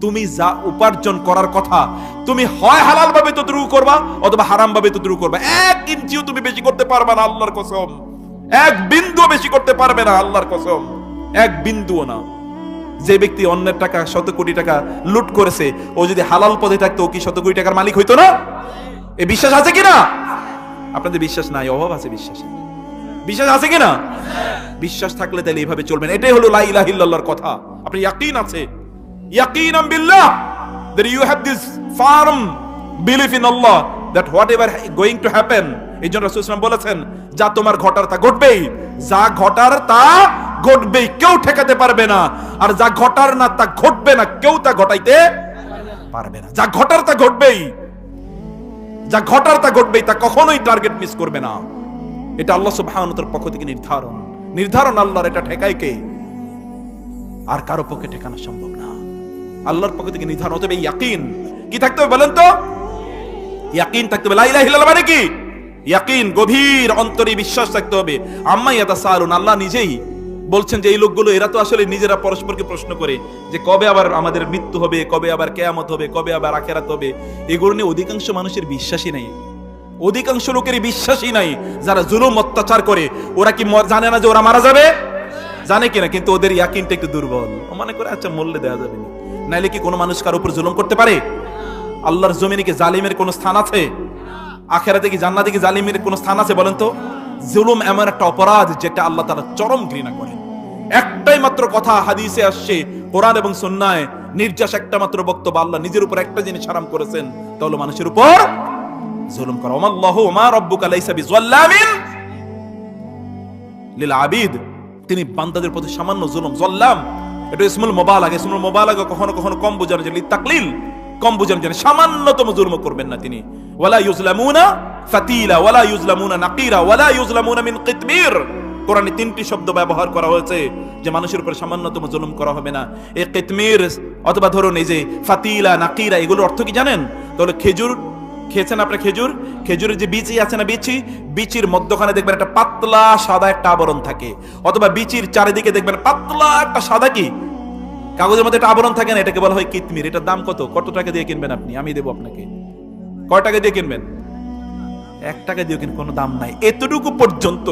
তুমি যা উপার্জন করার কথা তুমি হয় হালাল ভাবে ততটুকু করবা অথবা হারাম ভাবে ততটুকু করবা। 1 ইঞ্চিও তুমি বেশি করতে পারবে না, আল্লাহর কসম। 1 বিন্দু বেশি করতে পারবে না, আল্লাহর কসম। 1 বিন্দুও না। যে ব্যক্তি অন্যের টাকা, শত কোটি টাকা লুট করেছে, ও যদি হালাল পথে থাকতো ও কি শত কোটি টাকার মালিক হইতো না? এই বিশ্বাস আছে কিনা? আপনাদের বিশ্বাস নাই, অভাব আছে বিশ্বাসে। বিশ্বাস আছে কিনা? বিশ্বাস থাকলে তাহলে এইভাবে চলবেন। এটাই হলো লা ইলাহা ইল্লাল্লাহর কথা। আপনি ইয়াকিন আছে, ইয়াকিনাম বিল্লাহ, that you have this firm belief in Allah that whatever going to happen, এইজন্য রাসূল সাল্লাল্লাহু আলাইহি ওয়াসাল্লাম বলেছেন, যা তোমার ঘটার তা ঘটবেই, যা ঘটার তা ঘটবেই, কেউ ঠেকাতে পারবে না। আর যা ঘটার না তা ঘটবে না, কেউ তা ঘটাইতে পারবে না। যা ঘটার তা ঘটবেই, যা ঘটার তা ঘটবেই, তা কখনোই টার্গেট মিস করবে না। এটা আল্লাহ সুবহানাহু ওয়া তাআলার পক্ষ থেকে নির্ধারণ আল্লাহর। এটা ঠেকায় কে? আর কারো পক্ষে ঠেকানো সম্ভব না, আল্লাহর পক্ষ থেকে নির্ধারণ। হতে হবে ইয়াকিন। কি থাকতে হবে বলেন তো? ইয়াকিন থাকতে হবে। লা ইলাহা ইল্লাল্লাহ মানে কি? ইয়াকিন, গভীর অন্তরে বিশ্বাস থাকতে হবে। আম্মা ইয়াতাসালুন, আল্লাহ নিজেই বলছেন যে এই লোকগুলো এরা তো আসলে নিজেরা পরস্পরকে প্রশ্ন করে যে কবে আবার আমাদের মৃত্যু হবে, কবে আবার কিয়ামত হবে, কবে আবার আখিরাত হবে। এগুলো নিয়ে অধিকাংশ মানুষের বিশ্বাসই নাই, অধিকাংশ লোকেরই বিশ্বাসই নাই। যারা জুলুম অত্যাচার করে ওরা কি জানে না যে ওরা মারা যাবে? জানে কিনা, কিন্তু ওদের ইয়াকিনটা একটু দুর্বল। ও মনে করে আচ্ছা মরলে দেওয়া যাবে না। নাইলে কি কোনো মানুষ কার উপর জুলুম করতে পারে? আল্লাহর জমিনে কি জালিমের কোনো স্থান আছে? আখিরাতে কি জান্নাতে কি জালিমের কোনো স্থান আছে বলেন তো? জুলুম এমন একটা অপরাধ যেটা আল্লাহ তাআলা চরম ঘৃণা করেন। একটাই মাত্র কথা হাদিসে আসছে, কোরআন এবং সুন্নাহে নির্যাস একটা মাত্র বক্তব্য। আল্লাহ নিজের উপর একটা জিনিস হারাম করেছেন, তা হলো মানুষের উপর জুলুম করা। ওমাল্লাহু মা রাব্বুকা লাইসা বিযাল্লামিন লিল আবিদ, তিনি বান্দাদের প্রতি সামান্য জুলুম, যাল্লাম এটা ইসমুল মুবালাগা। ইসমুল মুবালাগা কখনো কখনো কম বোঝানোর জন্য, তাকলিল, কম বোঝানোর জন্য। সামান্যতম জুলুম করবেন না তিনি। ওয়ালা ইউজলামুনা ফাতিলা ওয়ালা ইউজলামুনা নাকিরা ওয়ালা ইউজলামুনা মিন কিতমির। কোরআনে 3টি শব্দ ব্যবহার করা হয়েছে যে মানুষের উপর সামান্যতম জুলুম করা হবে না। এই কিতমির অথবা ধরুন এই যে ফাতিলা, নাকিরা, এগুলোর অর্থ কি জানেন? তাহলে খেজুর খেয়েছেন আপনার? খেজুরের যে বিচি আছে না, বিচির মধ্যখানে দেখবেন একটা পাতলা সাদা একটা আবরণ থাকে, অথবা বিচির চারিদিকে দেখবেন পাতলা একটা সাদা কি কাগজের মধ্যে একটা আবরণ থাকে না, এটাকে বলা হয় কিতমির। এটার দাম কত টাকা দিয়ে কিনবেন আপনি? আমি দেবো আপনাকে। কয় টাকা দিয়ে কিনবেন? 1 টাকা দিয়ে কিনবেন, কোনো দাম নাই। এতটুকু পর্যন্ত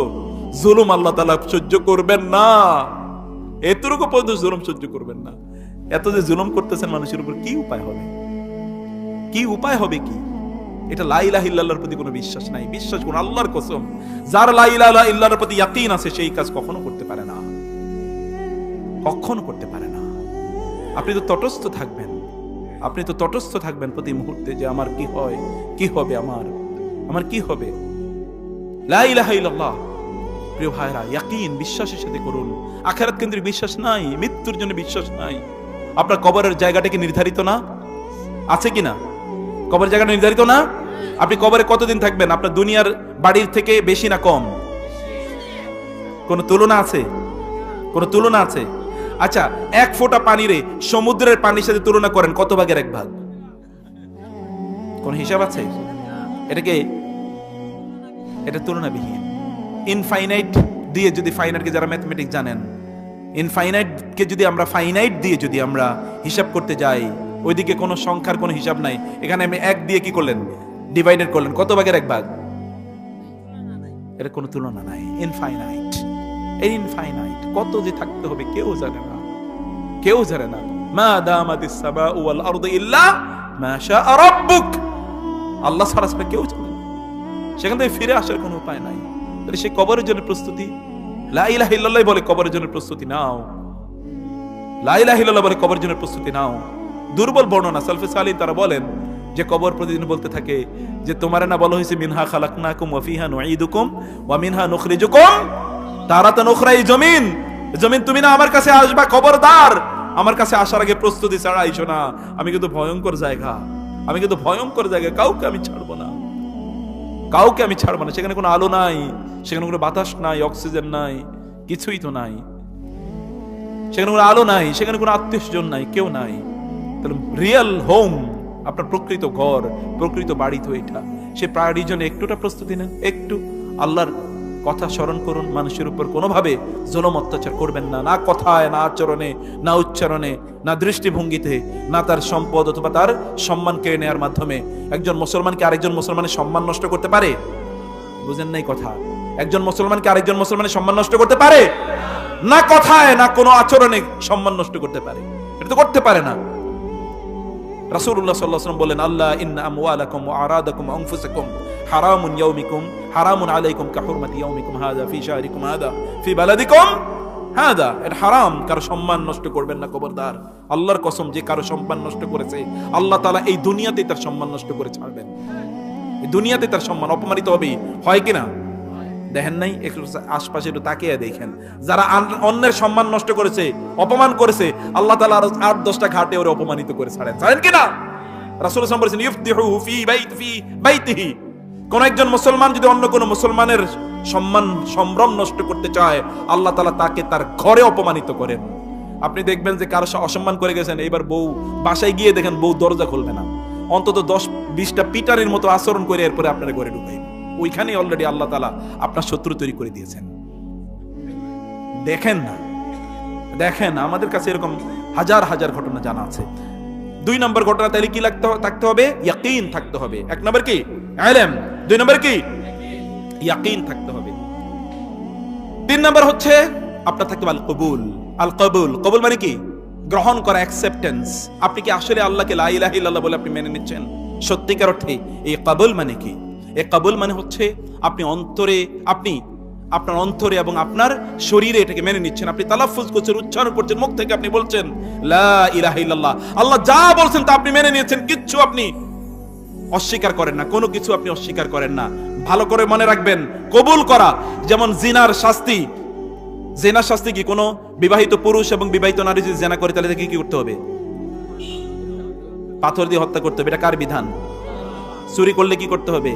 জুলুম আল্লাহ তাআলা সহ্য করবেন না, এতটুকু পর্যন্ত জুলুম সহ্য করবেন না। এত যে জুলুম করতেছেন মানুষের উপর, কি উপায় হবে? কি উপায় হবে কি? এটা লা ইলাহা ইল্লাল্লাহর প্রতি কোনো বিশ্বাস নাই। বিশ্বাস করুন, আল্লাহর কসম, যার লা ইলাহা ইল্লাল্লাহর প্রতি ইয়াকিন আছে সেই কাজ কখনো করতে পারে না, কখনো করতে পারে না। আপনি তো তটস্থ থাকবেন, আপনি তো তটস্থ থাকবেন প্রতি মুহূর্তে যে আমার কি হয়, কি হবে, আমার কি হবে। লা ইলাহা ইল্লাল্লাহ প্রিয় ভাইরা, ইয়াকিন বিশ্বাসের সাথে করুন। আখিরাত কেন্দ্রিক বিশ্বাস নাই, মৃত্যুর জন্য বিশ্বাস নাই। আপনার কবরের জায়গাটা কি নির্ধারিত না? আছে কিনা? কবরের জায়গাটা নির্ধারিত না? আপনি কবরে কতদিন থাকবেন? আপনার দুনিয়ার বাড়ির থেকে বেশি না কম? কোন তুলনা আছে? কোন তুলনা আছে? আচ্ছা, 1 ফোঁটা পানিরে সমুদ্রের পানির সাথে তুলনা করেন, কত ভাগের 1 ভাগ? কোন হিসাব আছে? এটা তুলনাবিহীন। ইনফাইনাইট দিয়ে যদি, ফাইনাইটকে যারা ম্যাথমেটিক্স জানেন, ইনফাইনাইটকে যদি আমরা ফাইনাইট দিয়ে যদি আমরা হিসাব করতে যাই, ওইদিকে কোনো সংখ্যার কোনো হিসাব নাই। এখানে আমি 1 দিয়ে কি করলেন? ডিভাইডেড করলেন, কত ভাগের 1 ভাগ? এর কোনো তুলনা নাই। Infinite, infinite. কত যে থাকতে হবে কেউ জানে না, কেউ জানে না। মা দামাতিস সামাউ ওয়াল আরদু ইল্লা মা শাআ রাব্বুক, আল্লাহ ছাড়া কেউ জানে না। সেখান থেকে ফিরে আসার কোনো উপায় নাই। তাহলে সে কবরের জন্য প্রস্তুতি, লা ইলাহা ইল্লাল্লাহ বলে কবরের জন্য প্রস্তুতি নাও, লা ইলাহা ইল্লাল্লাহ বলে কবরের জন্য প্রস্তুতি নাও। দুর্বল বর্ণনা, সালফে সালিহিন তারা বলেন যে কবর প্রতিদিন বলতে থাকে যে তোমারে না বলা হয়েছে মিনহা খালাকনাকুম ওয়া ফিহা নুঈদুকুম ওয়া মিনহা নুখরিজুকুম তারাতান উখরা। এই জমিন তুমি না আমার কাছে আসবা, খবরদার আমার কাছে আসার আগে প্রস্তুতি ছাড়া আইসো না। আমি কিন্তু ভয়ঙ্কর জায়গা, কাউকে আমি ছাড়বো না, কাউকে আমি ছাড়বো না। সেখানে কোনো আলো নাই, সেখানে কোনো বাতাস নাই, অক্সিজেন নাই, কিছুই তো নাই। সেখানে কোনো আলো নাই, সেখানে কোনো আত্মীয়স্বজন নাই, কেউ নাই। তাহলে রিয়েল হোম, আপনার প্রকৃত ঘর, প্রকৃত বাড়ি তো এটা। সে প্রায়োরিটির জন্য একটুটা প্রস্তুতি নেন, একটু আল্লাহর কথা স্মরণ করুন, মানুষের উপর কোনোভাবে জুলুম অত্যাচার করবেন না, না কথায়, না আচরণে, না উচ্চারণে, না দৃষ্টিভঙ্গিতে, না তার সম্পদ অথবা তার সম্মান কেড়ে নেওয়ার মাধ্যমে। একজন মুসলমানকে আরেকজন মুসলমানের সম্মান নষ্ট করতে পারে? বুঝেন নাই কথা? একজন মুসলমানকে আরেকজন মুসলমানের সম্মান নষ্ট করতে পারে? না কথায়, না কোনো আচরণে সম্মান নষ্ট করতে পারে, এটা তো করতে পারে না। রাসূলুল্লাহ সাল্লাল্লাহু আলাইহি ওয়াসাল্লাম বলেন, আল্লাহ ইন্না আমওয়ালাকুম ওয়া আরাদাকুম ওয়া আনফুসাকুম হারামুন ইয়াউমিকুম হারামুন আলাইকুম কাহুরমাতি ইয়াউমিকুম হাযা ফি শাহরিকুম হাযা ফি বালাদিকুম হাযা। এটা হারাম, কারো সম্মান নষ্ট করবেন না, খবরদার। আল্লাহর কসম, যে কারো সম্মান নষ্ট করেছে আল্লাহ তাআলা এই দুনিয়াতেই তার সম্মান নষ্ট করে ছাড়বেন। এই দুনিয়াতে তার সম্মান অপমানিত হবে, হয় কিনা? দেখেন নাই? একটু আশপাশে একটু তাকিয়ে দেখেন, যারা অন্যের সম্মান নষ্ট করেছে, অপমান করেছে, আল্লাহ তাআলা আরো 8-10টা ঘাটে ওরে অপমানিত করে ছাড়েন, ছাড়েন কিনা? রাসূলুল্লাহ সাল্লাল্লাহু আলাইহি ওয়াসাল্লাম বলেছেন, ইফতিহু ফি বাইতিহি। কোন একজন মুসলমান যদি অন্য কোন মুসলমানের সম্মান সম্ভ্রম নষ্ট করতে চায়, আল্লাহ তাআলা তাকে তার ঘরে অপমানিত করেন। আপনি দেখবেন যে কারো অসম্মান করে গেছেন, এইবার বউ বাসায় গিয়ে দেখেন বউ দরজা খুলবে না, অন্তত 10-20টা পিটারের মতো আচরণ করে এরপরে আপনার ঘরে ঢুকাই। ওইখানে অলরেডি আল্লাহ তাআলা আপনার শত্রু তৈরি করে দিয়েছেন। দেখেন না, দেখেন, আমাদের কাছে এরকম হাজার হাজার ঘটনা জানা আছে। 2 নম্বর ঘটনা তাহলে কি থাকতে হবে? ইয়াকিন থাকতে হবে। 1 নম্বর কি? ইলম। 2 নম্বর কি? ইয়াকিন থাকতে হবে। 3 নম্বর হচ্ছে আপনার থাকতে হবে আল কবুল। আল কবুল, কবুল মানে কি? গ্রহণ করা, অ্যাকসেপ্টেন্স। আপনি কি আসলে আল্লাহকে লা ইলাহা ইল্লাল্লাহ বলে আপনি মেনে নিচ্ছেন সত্যিকার অর্থে? এই কবুল মানে কি? এই কবুল মানে হচ্ছে আপনি অন্তরে, আপনি আপনার অন্তরে এবং আপনার শরীরে এটাকে মেনে নিচ্ছেন। আপনি তালাফুজ করছেন, উচ্চারণ করছেন, মুখ থেকে আপনি বলছেন লা ইলাহা ইল্লাল্লাহ। আল্লাহ যা বলছেন তা আপনি মেনে নিয়েছেন, কিচ্ছু আপনি অস্বীকার করেন না, কোনো কিছু আপনি অস্বীকার করেন না। ভালো করে মনে রাখবেন, কবুল করা যেমন জিনার শাস্তি। জিনার শাস্তি কি? কোনো বিবাহিত পুরুষ এবং বিবাহিত নারী যদি জিনা করে তাহলে কি করতে হবে? পাথর দিয়ে হত্যা করতে হবে। এটা কার বিধান? চুরি করলে কি করতে হবে?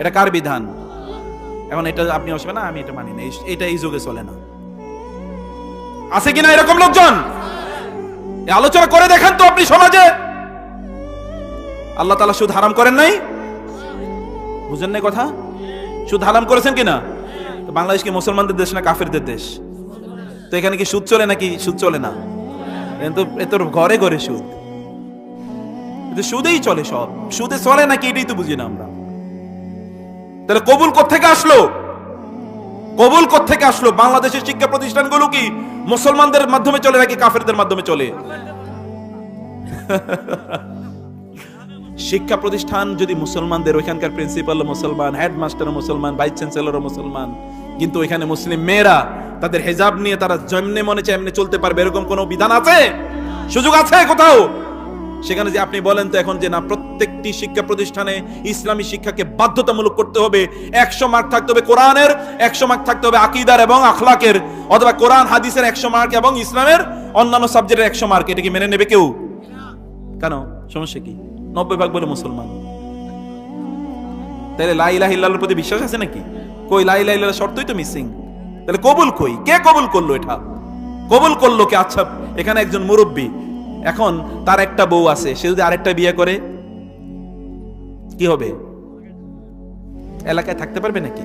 এটা কার বিধান? এখন এটা আপনি আসবে না, আমি এটা মানি না, এটা এই যুগে চলে না। আছে কিনা এরকম লোকজন? আলোচনা করে দেখেন তো আপনি সমাজে। আল্লাহ তাআলা সুদ হারাম করেন নাই? বুঝেন নাই কথা? সুদ হারাম করেছেন কিনা? তো বাংলাদেশ কি মুসলমানদের দেশ না কাফেরদের দেশ? তো এখানে কি সুদ চলে নাকি সুদ চলে না? এত ঘরে ঘরে সুদ, সুদেই চলে, সব সুদে চলে নাকি এটাই তো বুঝি না আমরা। তাহলে কবুল কোত্থেকে আসলো? কবুল কোত্থেকে আসলো? বাংলাদেশের শিক্ষা প্রতিষ্ঠানগুলো কি মুসলমানদের মাধ্যমে চলে নাকি কাফেরদের মাধ্যমে চলে? শিক্ষা প্রতিষ্ঠান যদি মুসলমানদের, ওইখানকার প্রিন্সিপাল মুসলমান, হেডমাস্টার মুসলমান, ভাইস চ্যান্সেলর মুসলমান, কিন্তু ওইখানে মুসলিম মেয়েরা তাদের হিজাব নিয়ে তারা যেমনে মনে চায় এমনি চলতে পারবে, এরকম কোনো বিধান আছে? সুযোগ আছে কোথাও? সেখানে যে আপনি বলেন তো এখন যে না, প্রত্যেকটি শিক্ষা প্রতিষ্ঠানে ইসলামী শিক্ষাকে বাধ্যতামূলক করতে হবে, 100 মার্ক থাকতে হবে কোরআনের, 100 মার্ক থাকতে হবে আকীদার এবং আখলাকের, অথবা কোরআন হাদিসের 100 মার্ক এবং ইসলামের অন্যান্য সাবজেক্টের 100 মার্ক, এটা কি মেনে নেবে কেউ? কেন? সমস্যা কি? 90% বলে মুসলমান। তাহলে লা ইলাহা ইল্লাল্লাহর প্রতি বিশ্বাস আছে নাকি? কই, লা ইলাহা ইল্লাল্লাহ শর্তই তো মিসিং। তাহলে কবুল কই? কে কবুল করলো এটা? কবুল করলো কে? আচ্ছা, এখানে একজন মুরব্বী, এখন তার একটা বউ আছে, সে যদি আরেকটা বিয়ে করে কি হবে? এলাকায় থাকতে পারবে নাকি?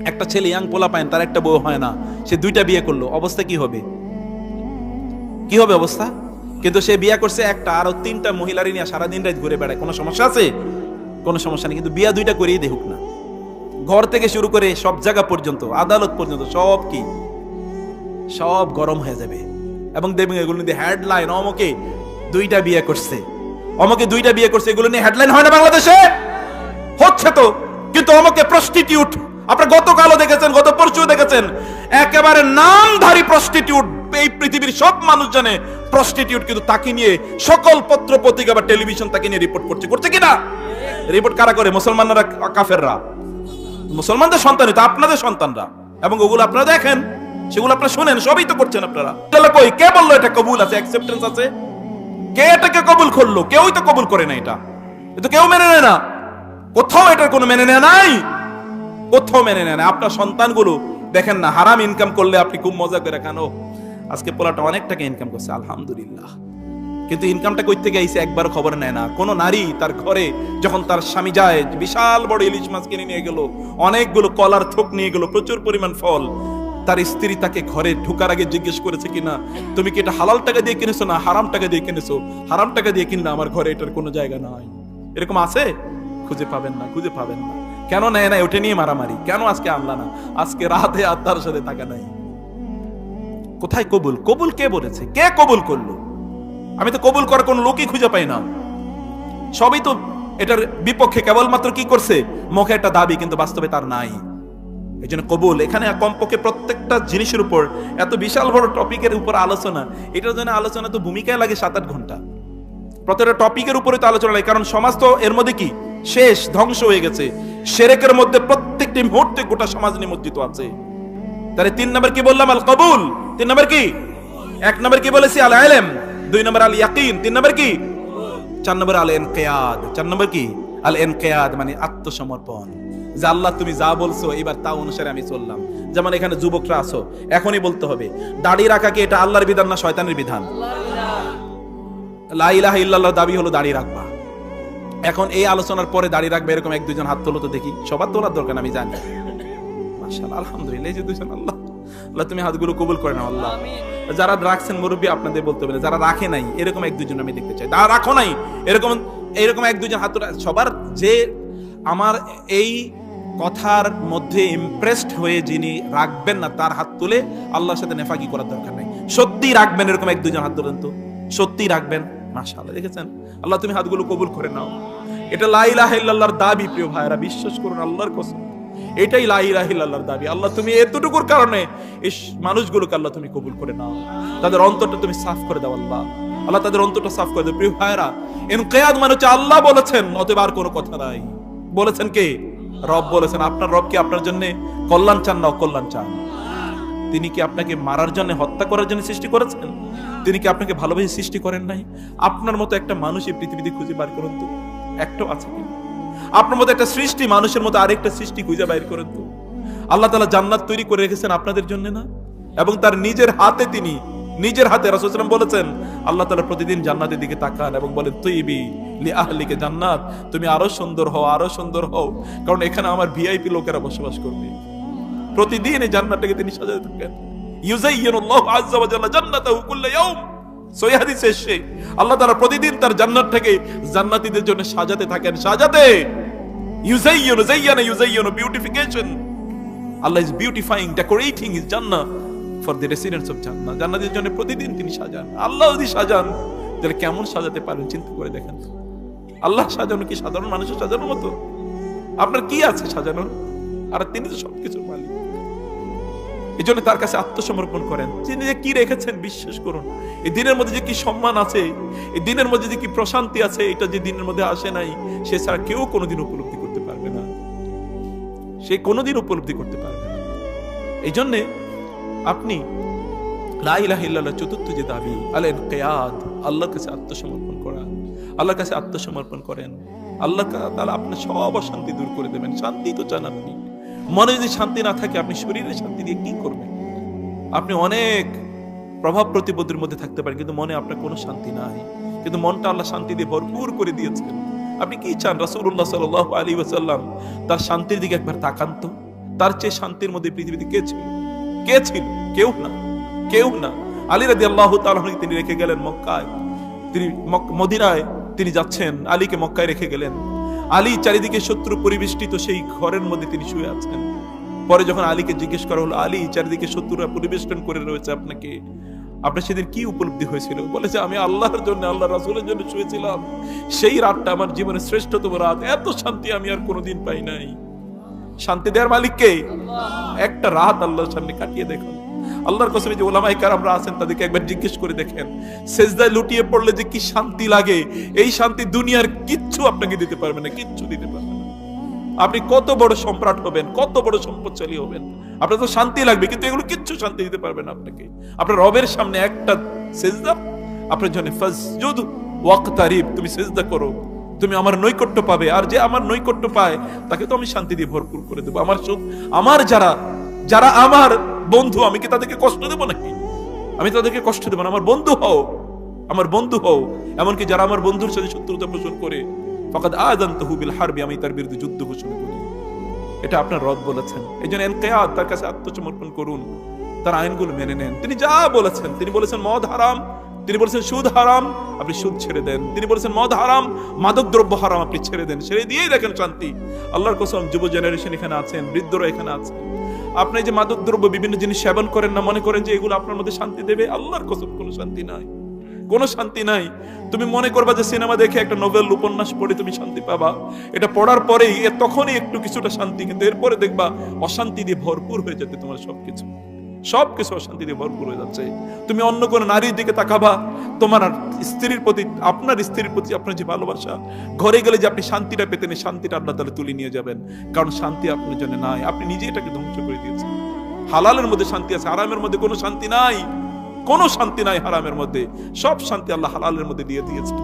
একটা ছেলে ইয়াং পোলা পায়, তার একটা বউ হয় না, সে 2টা বিয়ে করলো, অবস্থা কি হবে? কি হবে অবস্থা? কিন্তু সে বিয়ে করছে একটা, আরো 3টা মহিলারই নিয়ে সারাদিন রাত ঘুরে বেড়ায়, কোনো সমস্যা আছে? কোনো সমস্যা নেই। কিন্তু বিয়া 2টা করেই দেখুক না, ঘর থেকে শুরু করে সব জায়গা পর্যন্ত, আদালত পর্যন্ত সব কি, সব গরম হয়ে যাবে। এবং দেখবেন এগুলো নিয়ে হেডলাইন, অমকে 2টা বিয়ে করছে, অমকে 2টা বিয়ে করছে, এগুলো নিয়ে হেডলাইন হয় না বাংলাদেশে? হচ্ছে তো। কিন্তু অমকে প্রস্টিটিউট, আপনারা গতকালও দেখেছেন, গত পরশু দেখেছেন, একেবারে নামধারী প্রস্টিটিউট, এই পৃথিবীর সব মানুষ জানে প্রস্টিটিউট, কিন্তু তাকে নিয়ে সকল পত্র পত্রিকা বা টেলিভিশন তাকে নিয়ে রিপোর্ট করছে কিনা? রিপোর্ট কারা করে? মুসলমানরা, কাফেররা? মুসলমানদের সন্তান তো আপনাদের সন্তানরা, এবং ওগুলো আপনারা দেখেন, সেগুলো আপনারা শুনেন, সবই তো করছেন আপনারা। তাহলে কই, কে বললো এটা কবুল আছে, অ্যাকসেপ্টেন্স আছে? কে এটাকে কবুল করলো? কেউই তো কবুল করে না, এটা তো কেউ মেনে নেয় না, কোথাও এটার কোনো মেনে নেয় নাই, কোথাও মেনে নেয় না। আপনার সন্তানগুলো দেখেন না, হারাম ইনকাম করলে আপনি খুব মজা করে, কেন আজকে পোলাটা অনেক টাকা ইনকাম করছে, আলহামদুলিল্লাহ, কিন্তু ইনকামটা কই থেকে আইছে একবার খবর নেয় না। কোন নারী তার ঘরে যখন তার স্বামী যায়, বিশাল বড় ইলিশ মাছ কিনে নিয়ে গেল, অনেকগুলো কলার থোক নিয়ে গেল, প্রচুর পরিমাণ ফল, তার স্ত্রী তাকে ঘরে ঢোকার আগে জিজ্ঞেস করেছে কিনা, তুমি কি এটা হালাল টাকা দিয়ে কিনেছো না হারাম টাকা দিয়ে কিনেছো? হারাম টাকা দিয়ে কিনলে আমার ঘরে এটার কোনো জায়গা নাই। এরকম আছে? খুঁজে পাবেন না, খুঁজে পাবেন না। কেন নেয় না? ওটা নিয়ে মারামারি। কেন আজকে আনলা না? আজকে রাতে আর তার সাথে টাকা নাই। কোথায় কবুল? কবুল কে বলেছে? কে কবুল করলো? আমি তো কবুল করার কোন লোকই খুঁজে পাই না। সবই তো এটার বিপক্ষে, কেবলমাত্র কি করছে? মুখে একটা দাবি, কিন্তু বাস্তবে তার নাই। এই জন্য কবুল এখানে কমপক্ষে প্রত্যেকটা জিনিসের উপর, এত বিশাল বড় টপিকের উপর আলোচনা, এটার জন্য আলোচনা তো ভূমিকায় লাগে 7-8 ঘন্টা। প্রত্যেকটা টপিকের উপরে তো আলোচনা লাগে, কারণ সমাজ তো এর মধ্যে কি শেষ, ধ্বংস হয়ে গেছে। শিরকের মধ্যে প্রত্যেকটি মুহূর্তে গোটা সমাজ নিমজ্জিত আছে। তাহলে 3 নম্বর কি বললাম? আল কবুল। 3 নম্বর কি? 1 নম্বর কি বলেছি? আল ইলম। 2 নম্বর আল ইয়াকিন। 3 নম্বর কি? 4 নম্বর আল ইনকিয়াদ। 4 নম্বর কি? আল ইনকিয়াদ, মানে আত্মসমর্পণ। যে আল্লাহ তুমি যা বলছো এবার তা অনুসারে আমি চললাম। যেমন এখানে যুবকরা আছো, এখনই বলতে হবে দাড়ি রাখা কি এটা আল্লাহর বিধান না শয়তানের বিধান? লা ইলাহা ইল্লাল্লাহ দাবি হলো দাড়ি রাখবা। এখন এই আলোচনার পরে দাড়ি রাখবে এরকম 1-2 জন হাত তোলো তো দেখি। সবার তোলার দরকার আমি জানি। মাশাআল্লাহ, আলহামদুলিল্লাহ, এই যে 2 জন, আল্লাহ আল্লাহ তুমি হাতগুলো কবুল করে নাও আল্লাহ। যারা রাখছেন মুরব্বী আপনাদের বলতে হবে, যারা রাখে নাই এরকম 1-2 জন আমি দেখতে চাই। যারা রাখো নাই এরকম 1-2 জন হাত তোলা। সবার যে আমার এই কথার মধ্যে ইমপ্রেসড হয়ে যিনি রাখবেন না তার হাত তুলে আল্লাহর সাথে নেফাকি করার দরকার নাই। সত্যি রাখবেন এরকম 1-2 জন হাত তোলেন তো, সত্যি রাখবেন। মাশাআল্লাহ, দেখেছেন? আল্লাহ তুমি হাতগুলো কবুল করে নাও। এটা লা ইলাহা ইল্লাল্লাহর দাবি। প্রিয় ভাইরা, বিশ্বাস করুন আল্লাহর কসম, এটাই লা ইলাহা ইল্লাল্লাহর দাবি। আল্লাহ তুমি এতটুকুর কারণে এই মানুষগুলোকে আল্লাহ তুমি কবুল করে নাও, তাদের অন্তরটা তুমি সাফ করে দাও আল্লাহ। আল্লাহ তাদের অন্তরটা সাফ করে দাও। প্রিয় ভাইরা, ইনকিয়াদ মানে হচ্ছে আল্লাহ বলেছেন, অতএব আর কোনো কথা নাই। বলেছেন কে? রব বলেছেন। আপনার রব কি আপনার জন্য কল্যাণ চান না অকল্যাণ চান? তিনি কি আপনাকে মারার জন্য, হত্যা করার জন্য সৃষ্টি করেছেন? তিনি কি আপনাকে ভালোবেসে সৃষ্টি করেন নাই? আপনার মতো একটা মানুষ এই পৃথিবীতে খুঁজে বার করুন তো, একটাও আছে কি? আপনার মতো একটা সৃষ্টি, মানুষের মতো আরেকটা সৃষ্টি খুঁজে বাইর করেন তো। আল্লাহ তাআলা জান্নাত তৈরি করে রেখেছেন আপনাদের জন্য না? এবং তার নিজের হাতে, তিনি নিজের হাতে, রাসূল সাল্লাল্লাহু আলাইহি ওয়াসাল্লাম বলেছেন আল্লাহ তাআলা প্রতিদিন জান্নাতের দিকে তাকান এবং বলেন তুইবি লি আহলিকে জান্নাত, তুমি আরো সুন্দর হও, আরো সুন্দর হও, কারণ এখানে আমার ভিআইপি লোকেরা বসবাস করবে। প্রতিদিন এই জান্নাতটাকে তিনি সাজাতে থাকেন। ইউযায়্যিনুল্লাহু আযজা ওয়া জাল্লা জান্নাতাহু কুল্লা ইয়াউম। সহিহ হাদিসে এসেছে আল্লাহ তাআলা প্রতিদিন তার জান্নাতটাকে জান্নাতীদের জন্য সাজাতে থাকেন। সাজাতে, ইউযায়্যিনু, যায়্যানা ইউযায়্যিনু, beautification. Allah is beautifying, decorating his Jannah for the residents of Jannah. জান্নাতের জন্য প্রতিদিন তিনি সাজান। আল্লাহ যদি সাজান তাহলে কেমন সাজাতে পারেন চিন্তা করে দেখেন। আল্লাহ সাজানো কি সাধারণ মানুষের সাজানোর মতো? আপনার কি আছে সাজানোর? আর তিনি তো সবকিছুর মালিক। এই জন্য তার কাছে আত্মসমর্পণ করেন। তিনি যে কি রেখেছেন বিশ্বাস করুন। এই দিনের মধ্যে যে কি সম্মান আছে, এই দিনের মধ্যে যে কি প্রশান্তি আছে, এটা যে দিনের মধ্যে আসে নাই, সে ছাড়া কেউ কোনোদিন উপলব্ধি করতে পারবে না। সে কোনোদিন উপলব্ধি করতে পারবে না। এই জন্যে আপনি লা ইলাহা ইল্লাল্লাহ চতুর্থ যে দাবি আল ইনকিয়াদ, আল্লাহর কাছে আত্মসমর্পণ করা। আল্লাহর কাছে আত্মসমর্পণ করেন, আল্লাহ তাআলা আপনার সব অশান্তি দূর করে দেবেন। শান্তি তো চান আপনি। মনে যদি শান্তি না থাকে আপনি শরীরে শান্তি দিয়ে কি করবেন? আপনি অনেক প্রভাব প্রতিপত্তির মধ্যে থাকতে পারেন, কিন্তু মনে আপনার কোনো শান্তি নাই। কিন্তু মনটা আল্লাহ শান্তি দিয়ে ভরপুর করে দিয়েছেন। আপনি কি চান? রাসূলুল্লাহ সাল্লাল্লাহু আলাইহি ওয়াসাল্লাম তার শান্তির দিকে একবার তাকান তো। তার চেয়ে শান্তির মধ্যে পৃথিবীতে কে ছিল? কে ছিল? কেউ না, কেউ না। আলী রাদিয়াল্লাহু তাআলা আনহু তিনি রেখে গেলেন মক্কায়, তিনি মদিনায় তিনি যাচ্ছেন, আলীকে মক্কায় রেখে গেলেন। আলী চারিদিকে শত্রু পরিবেষ্টিত সেই ঘরের মধ্যে তিনি শুয়ে আছেন। পরে যখন আলীকে জিজ্ঞেস করা হলো, আলী চারিদিকে শত্রুরা পরিবেষ্টন করে রয়েছে, আপনাকে আপনার সেদিন কি উপলব্ধি হয়েছিল? বলেছে আমি আল্লাহর জন্য, আল্লাহ রাসূলের জন্য শুয়েছিলাম। সেই রাতটা আমার জীবনের শ্রেষ্ঠতম রাত। এত শান্তি আমি আর কোনোদিন পাই নাই। শান্তি দেওয়ার মালিক কে? একটা রাত আল্লাহর সামনে কাটিয়ে দেখুন। আল্লাহর কসম, যে ওলামায়ে কেরামরা আছেন তাদেরকে একবার জিজ্ঞেস করে দেখেন, সেজদায় লুটিয়ে পড়লে যে কি শান্তি লাগে, এই শান্তি দুনিয়ার কিচ্ছু আপনাকে দিতে পারবে না, কিচ্ছু দিতে পারবে না। আপনি কত বড় সম্রাট হবেন, কত বড় সম্পদশালী হবেন, আপনার তো শান্তি লাগবে, কিন্তু এগুলো কিচ্ছু শান্তি দিতে পারবে না আপনাকে। আপনার রবের সামনে একটা সেজদা আপনার জন্য ফাসজুদ ওয়াকতারিব, তুমি সেজদা করো, তুমি আমার নৈকট্য পাবে। আর যে আমার নৈকট্য পায় তাকে তো আমি শান্তি দিয়ে ভরপুর করে দেবো। আমার সুখ, আমার যারা আমার বন্ধু, আমি কি তাদেরকে কষ্ট দেবো নাকি? আমি তাদেরকে কষ্ট দেবো না। আমার বন্ধু হও, আমার বন্ধু হও। এমনকি যারা আমার বন্ধুর সাথে শত্রুতা পোষণ করে, ফাকাদ আযানতুহু বিল হারবি, আমি তার বিরুদ্ধে যুদ্ধ ঘোষণা করি। এটা আপনার রব বলেছেন। এই জন্য ইনকিয়াদ, তার কাছে আত্মসমর্পণ করুন, তার আইনগুলো মেনে নেন। তিনি যা বলেছেন, তিনি বলেছেন মদ হারাম, তিনি বলেছেন সুদ হারাম, আপনি সুদ ছেড়ে দেন। তিনি বলেছেন মদ হারাম, মাদক দ্রব্য হারাম, আপনি ছেড়ে দেন। ছেড়ে দিয়েই দেখেন শান্তি। আল্লাহর কসম, যুব জেনারেশন এখানে আছেন, বৃদ্ধরা এখানে আছেন, আপনি যে মাদক দ্রব্য বিভিন্ন জিনিস সেবন করেন না, মনে করেন যে এগুলো আপনার মধ্যে শান্তি দেবে। আল্লাহর কসম, কোনো শান্তি নাই, কোনো শান্তি নাই। তুমি মনে করবা যে সিনেমা দেখে, একটা নোবেল উপন্যাস পড়ে তুমি শান্তি পাবা, এটা পড়ার পরেই তখনই একটু কিছুটা শান্তি, কিন্তু এরপরে দেখবা অশান্তি দিয়ে ভরপুর হয়ে যেতে তোমার সবকিছু, সবকিছু অশান্তি দিয়ে ভরপুর হয়ে যাচ্ছে। তুমি অন্য কোনো নারীর দিকে তাকাবা, তোমার স্ত্রীর প্রতি, আপনার স্ত্রীর প্রতি আপনার যে ভালোবাসা, ঘরে গেলে যে আপনি শান্তিটা পেতেন, শান্তিটা আল্লাহ তাআলা তুলে নিয়ে যাবেন, কারণ শান্তি আপনার জন্য নাই, আপনি নিজে এটাকে ধ্বংস করে দিয়েছেন। হালালের মধ্যে শান্তি আছে, হারামের মধ্যে কোনো শান্তি নাই, কোনো শান্তি নাই হারামের মধ্যে। সব শান্তি আল্লাহ হালালের মধ্যে দিয়ে দিয়েছেন।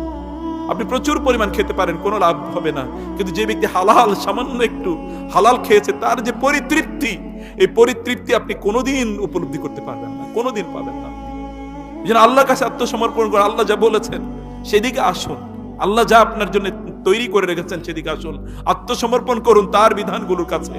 আপনি প্রচুর পরিমাণ খেতে পারেন, কোনো লাভ হবে না, কিন্তু যে ব্যক্তি হালাল, সামান্য একটু হালাল খেয়েছে, তার যে পরিতৃপ্তি, এই পরিতৃপ্তি আপনি কোনোদিন উপলব্ধি করতে পারবেন না, কোনোদিন পাবেন না। এই জন্য আল্লাহর কাছে আত্মসমর্পণ করে, আল্লাহ যা বলেছেন সেদিকে আসুন, আল্লাহ যা আপনার জন্য তৈরি করে রেখেছেন সেদিকে আসুন, আত্মসমর্পণ করুন তার বিধানগুলোর কাছে।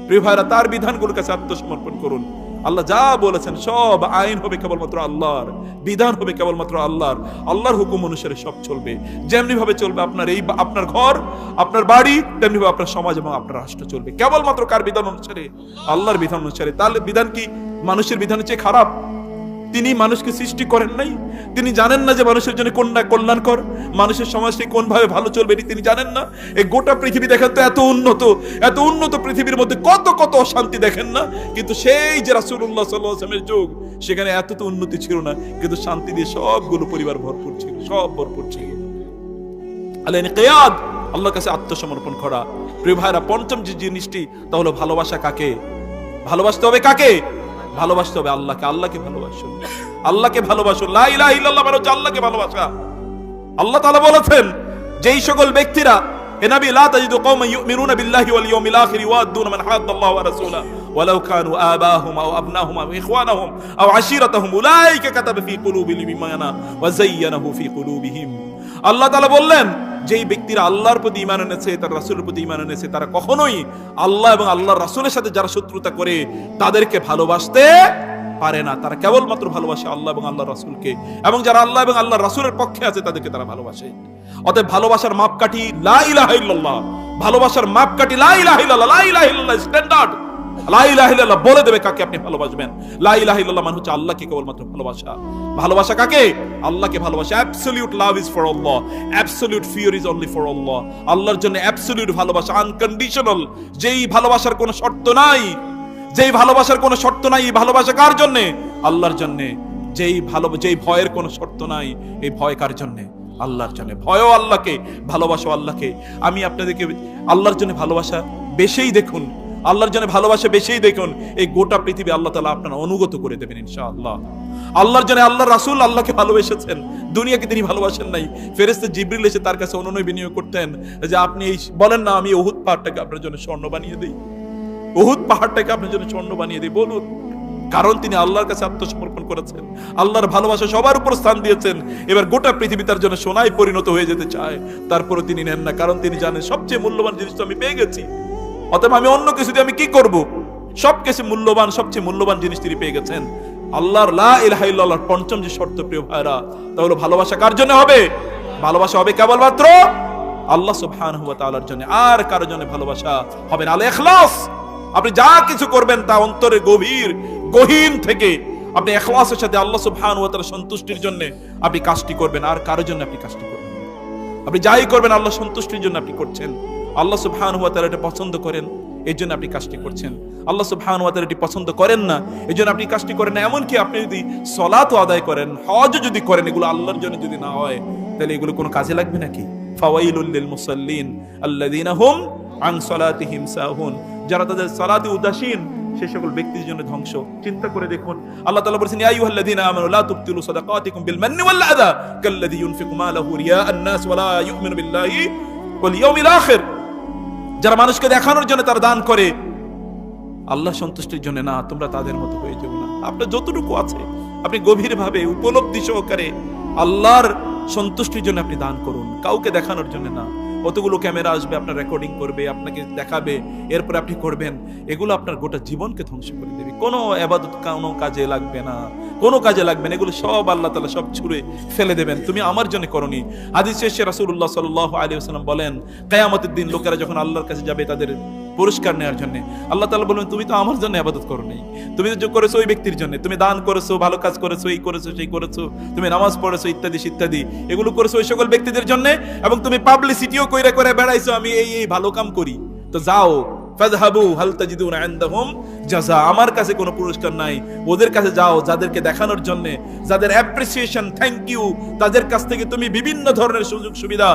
প্রিয় ভাইরা, তার বিধানগুলোর কাছে আত্মসমর্পণ করুন। আল্লাহ যা বলেছেন সব আইন হবে কেবলমাত্র আল্লাহর, বিধান হবে কেবলমাত্র আল্লাহর। আল্লাহর হুকুম অনুসারে সব চলবে। যেমনি ভাবে চলবে আপনার এই আপনার ঘর, আপনার বাড়ি, তেমনি ভাবে আপনার সমাজ এবং আপনার রাষ্ট্র চলবে কেবলমাত্র কার বিধান অনুসারে? আল্লাহর বিধান অনুসারে। তাহলে বিধান কি মানুষের বিধানের চেয়ে খারাপ? তিনি মানুষকে সৃষ্টি করেন নাই? তিনি জানেন না যে মানুষের জন্য কোনটা কল্যাণকর, মানুষের সমাজটি কোন ভাবে ভালো চলবে, এটি তিনি জানেন না? এই গোটা পৃথিবী দেখেন তো, এত উন্নত, এত উন্নত পৃথিবীর মধ্যে কত কত অশান্তি দেখেন না? কিন্তু সেই যে রাসূলুল্লাহ সাল্লাল্লাহু আলাইহি ওয়াসাল্লামের যুগ, সেখানে এত তো উন্নতি ছিল না, কিন্তু শান্তি দিয়ে সবগুলো পরিবার ভরপুর ছিল, সব ভরপুর ছিল। আল-ইনকিয়াদ, আল্লাহর কাছে আত্মসমর্পণ করা। প্রিয় ভাইরা, পঞ্চম যে জিনিসটি তা হলো ভালোবাসা। কাকে ভালোবাসতে হবে? কাকে ভালোবাসতে হবে? আল্লাহকে। আল্লাহকে ভালোবাসুন, আল্লাহকে ভালোবাসুন। লা ইলাহা ইল্লাল্লাহ মানে হচ্ছে আল্লাহকে ভালোবাসা। আল্লাহ তাআলা বলেছেন, যেই সকল ব্যক্তিরা, হে নবী, লা তাজিদু কওমান ইউমিনুনা বিল্লাহি ওয়াল ইয়াউমিল আখির ইউআদ্দুনা মান হাদ্দাল্লাহু ওয়া রাসূলাহু ওয়ালাউ কানু আবাহুম আও আবনাহুম আও ইখওয়ানাহুম আও আশীরাতাহুম উলাইকা কাতাবা ফি কুলুবিহিম ঈমানা ওয়া যায়্যানাহু ফি কুলুবিহিম। আল্লাহ তাআলা বললেন, যেই ব্যক্তিরা আল্লাহর প্রতি ঈমান এনেছে, তার রাসূলের প্রতি ঈমান এনেছে, তারা কখনোই আল্লাহ এবং আল্লাহর রাসূলের সাথে যারা শত্রুতা করে তাদেরকে ভালোবাসতে পারে না। তারা কেবলমাত্র ভালোবাসে আল্লাহ এবং আল্লাহর রাসূলকে, এবং যারা আল্লাহ এবং আল্লাহর রাসূলের পক্ষে আছে তাদেরকে তারা ভালোবাসে। অতএব ভালোবাসার মাপকাঠি লা ইলাহা ইল্লাল্লাহ। ভালোবাসার মাপকাঠি লা ইলাহা ইল্লাল্লাহ। লা ইলাহা ইল্লাল্লাহ স্ট্যান্ডার্ড। লা ইলাহা ইল্লাল্লাহ বলে দেবে কাকে আপনি ভালোবাসবেন। লা ইলাহা ইল্লাল্লাহ মানে হচ্ছে আল্লাহকে কেবলমাত্র ভালোবাসা। ভালোবাসা কাকে? আল্লাহকে ভালোবাসা। Absolute love is for Allah, absolute fear is only for Allah. আল্লাহর জন্য অ্যাবসলিউট ভালোবাসা, আনকন্ডিশনাল, যেই ভালোবাসার কোনো শর্ত নাই, যেই ভালোবাসার কোনো শর্ত নাই। এই ভালোবাসা কার জন্য? আল্লাহর জন্য। যেই ভয়ের কোনো শর্ত নাই, এই ভয় কার জন্য? আল্লাহর জন্য। ভয়ও আল্লাহকে, ভালোবাসো আল্লাহকে। আমি আপনাদেরকে আল্লাহর জন্য ভালোবাসা বেশিই দেখুন, আল্লাহর জন্য ভালোবাসা বেশিই দেখুন, এই গোটা পৃথিবী আল্লাহ তাআলা আপনারা অনুগত করে দেবেন ইনশাআল্লাহ। আল্লাহর জন্য আল্লাহর রাসূল আল্লাহকে ভালোবেসেছেন, দুনিয়াকে তিনি ভালোবাসেন নাই। ফেরেশতা জিবরিল এসে তার কাছে অনুনয় বিনিয়োগ করতেন যে আপনি এই বলেন না, আমি উহুদ পাহাড়টাকে আপনার জন্য স্বর্ণ বানিয়ে দেই, উহুদ পাহাড়টাকে আপনার জন্য স্বর্ণ বানিয়ে দেই, বলুন। কারণ তিনি আল্লাহর কাছে আত্মসমর্পণ করেছেন, আল্লাহর ভালোবাসা সবার উপর স্থান দিয়েছেন। এবার গোটা পৃথিবী তার জন্য সোনায় পরিণত হয়ে যেতে চায়, তারপরে তিনি নেন না, কারণ তিনি জানেন সবচেয়ে মূল্যবান জিনিস তো আমি পেয়ে গেছি, অতএব আমি অন্য কিছু দিয়ে আমি কি করব? সবকিছু মূল্যবান, সবচেয়ে মূল্যবান জিনিস তিনি পেয়ে গেছেন। আল্লাহর লা ইলাহা ইল্লাল্লাহর পঞ্চম যে শর্ত, প্রিয় ভাইরা, তা হলো ভালোবাসা কার জন্য হবে? ভালোবাসা হবে কেবলমাত্র আল্লাহ সুবহানাহু ওয়া তাআলার জন্য, আর কারোর জন্য ভালোবাসা হবে না। আল ইখলাস, আপনি যা কিছু করবেন তা অন্তরে গহীন থেকে আপনি ইখলাসের সাথে আল্লাহ সুবহানাহু ওয়া তাআলার সন্তুষ্টির জন্য আপনি কাজটি করবেন, আর কারোর জন্য আপনি কাজটি করবেন। আপনি যাই করবেন আল্লাহ সন্তুষ্টির জন্য আপনি করছেন। আল্লাহ সুবহানাহু ওয়া তাআলা এটা পছন্দ করেন, এর জন্য আপনি কাজটি করছেন। আল্লাহ সুবহানাহু ওয়া তাআলা এটি পছন্দ করেন না, এর জন্য আপনি কাজটি করেন না। এমনকি আপনি যদি সালাতও আদায় করেন, হজ যদি করেন, এগুলো আল্লাহর জন্য যদি না হয়, তাহলে এগুলো কোনো কাজে লাগবে নাকি? ফাওয়াইলুল লিল মুসাল্লিন আল্লাযীনা হুম আন সালাতিহিম সাহুন। যারা তাদের সালাতে উদাসীন, সেই সকল ব্যক্তির জন্য ধ্বংস। চিন্তা করে দেখুন, আল্লাহ তাআলা বলেছেন, ইয়া আইয়ুহাল্লাযীনা আমানু লা তুবতিলু সাদাকাতিকুম বিল মান্নি ওয়াল আযা কাল্লাযী ইউনফিকু মালাহু রিয়াআন নাস ওয়া লা ইউমিনু বিল্লাহি ওয়াল ইয়াউমিল আখির। যারা মানুষকে দেখানোর জন্য তারা দান করে, আল্লাহ সন্তুষ্টির জন্য না, তোমরা তাদের মতো হয়ে যাও না। আপনার যতটুকু আছে আপনি গভীরভাবে উপলব্ধি সহকারে আল্লাহর সন্তুষ্টির জন্য আপনি দান করুন, কাউকে দেখানোর জন্য না। কতগুলো ক্যামেরা আসবে, আপনার রেকর্ডিং করবে, আপনাকে দেখাবে, এরপরে আপনি করবেন, এগুলো আপনার গোটা জীবনকে ধ্বংস করে দেবে। কোনো ইবাদত কোনো কাজে লাগবে না, কোনো কাজে লাগবে না, এগুলো সব আল্লাহ তাআলা সব ছুঁড়ে ফেলে দেবেন। তুমি আমার জন্য করনি। হাদিস শেষে রাসূলুল্লাহ সাল্লাল্লাহু আলাইহি ওয়াসাল্লাম বলেন, কিয়ামতের দিন লোকেরা যখন আল্লাহর কাছে যাবে তাদের পুরস্কার নেওয়ার জন্য, আল্লাহ তাআলা বলবেন, তুমি তো আমার জন্য ইবাদত করোনি, তুমি তো করেছো ওই ব্যক্তির জন্য, তুমি দান করেছো, ভালো কাজ করেছো, এই করেছো, সেই করেছো, তুমি নামাজ পড়েছো, ইত্যাদি ইত্যাদি, এগুলো করেছো ওই সকল ব্যক্তিদের জন্য, এবং তুমি পাবলিসিটিও কইরা করে বেড়াইছো আমি এই ভালো কাম করি। তো যাও, ফাযহাবু হাল তাজিদুনা ইনদাহুম জাযা, আমার কাছে কোনো পুরস্কার নাই, ওদের কাছে যাও যাদেরকে দেখানোর জন্য, যাদের অ্যাপ্রিসিয়েশন, থ্যাংক ইউ, তাদের কাছ থেকে তুমি বিভিন্ন ধরনের সুযোগ সুবিধা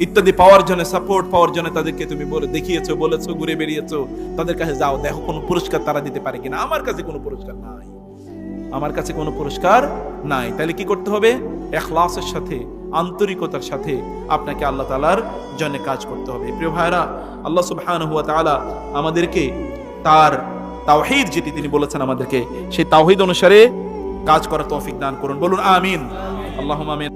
ইত্যাদি পাওয়ার জন্য, সাপোর্ট পাওয়ার জন্য তাদেরকে তুমি বলে দেখিয়েছো, বলেছো, ঘুরে বেরিয়েছো, তাদের কাছে যাও, দেখো কোনো পুরস্কার তারা দিতে পারে কিনা। আমার কাছে কোনো পুরস্কার নাই, আমার কাছে কোনো পুরস্কার নাই। তাহলে কি করতে হবে? ইখলাসের সাথে, আন্তরিকতার সাথে আপনাকে আল্লাহ তাআলার জন্য কাজ করতে হবে। প্রিয় ভাইরা, আল্লাহ সুবহানাহু ওয়া তাআলা আমাদেরকে তার তাওহীদ, যেটি তিনি বলেছেন আমাদেরকে, সেই তাওহীদ অনুসারে কাজ করার তৌফিক দান করুন। বলুন আমিন। আল্লাহুম্মা আমিন।